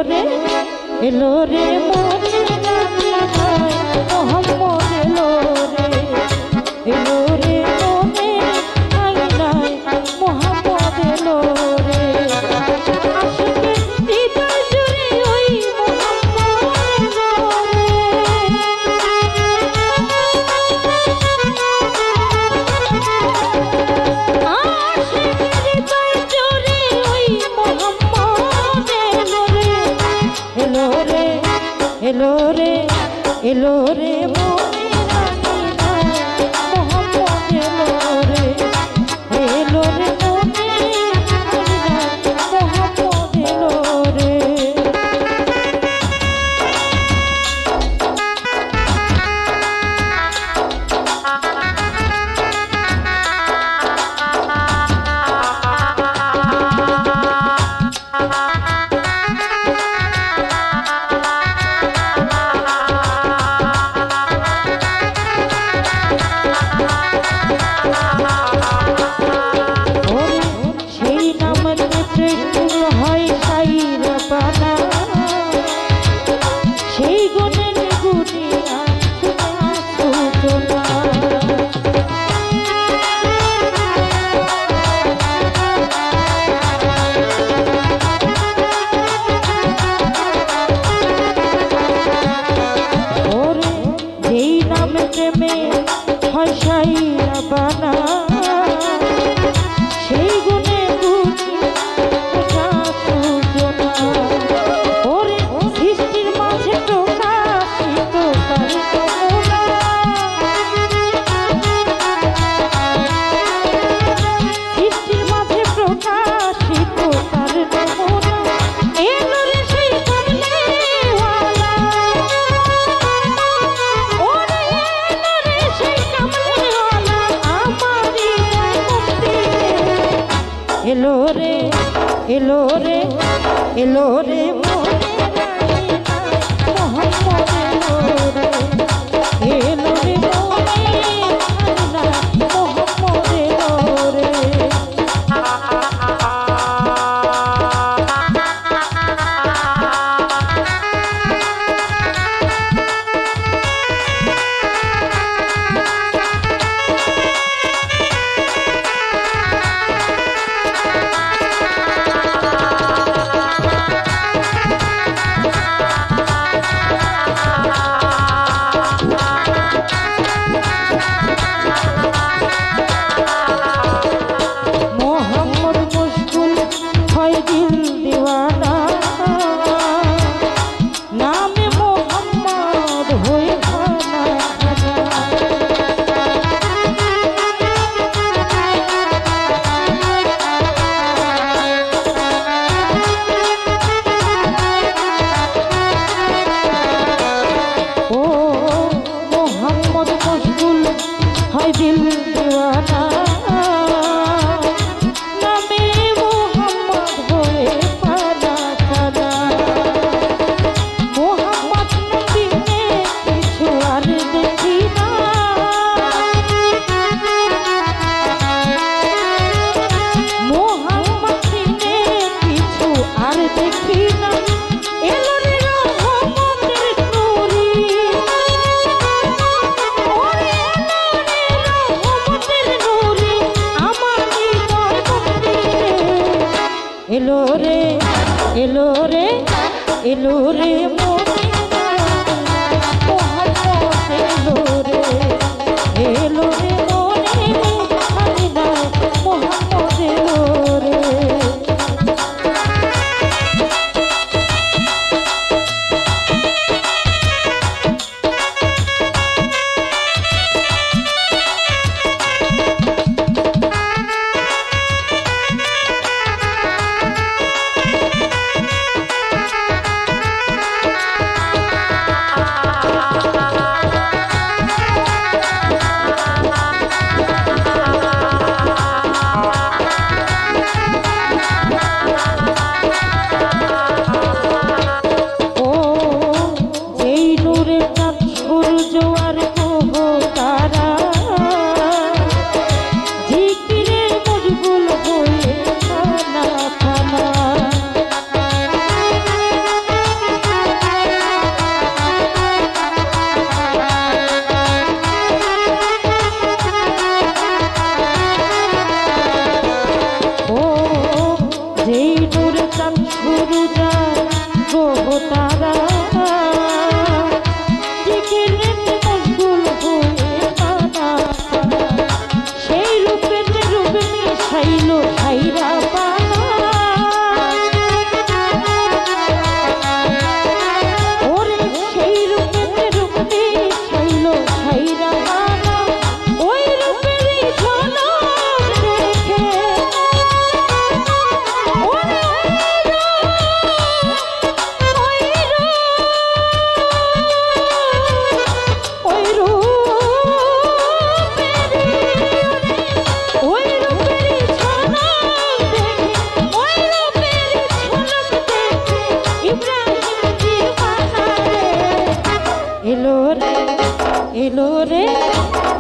রে এলো রে মনে রাখি নাই মোহাম্মদ এলো রে এলো রে মনে রাখি নাই মোহাম্মদ এলো রে আশিকের হৃদয় জুড়ে ওই মোহাম্মদ এলো রে আশিকের হৃদয় জুড়ে ওই মোহাম্মদ এলো রে এলো রে এলো রে এলো রে মনে রাখি নাই মোহাম্মদ এলো রে এলো রে মনে রাখি নাই মোহাম্মদ এলো রে এলো রে এলো রে এলো রে মনে রাখি নাই মোহাম্মদ এলো রে এলো রে মনে রাখি নাই মোহাম্মদ এলো রে এলো রে এলো রে এলো রে মনে রাখি নাই মোহাম্মদ এলো রে এলো রে মনে রাখি নাই মোহাম্মদ এলো রে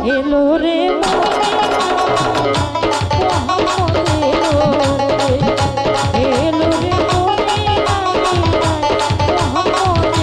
এলো রে মোহাম্মদ এলো রে মোহাম্মদ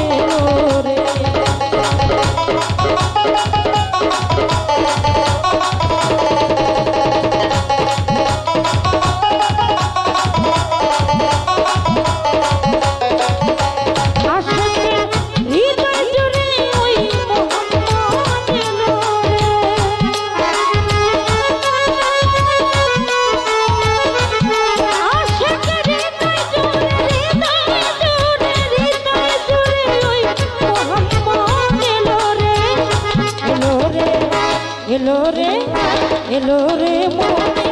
এলো রে এলো রে মোহাম্মদ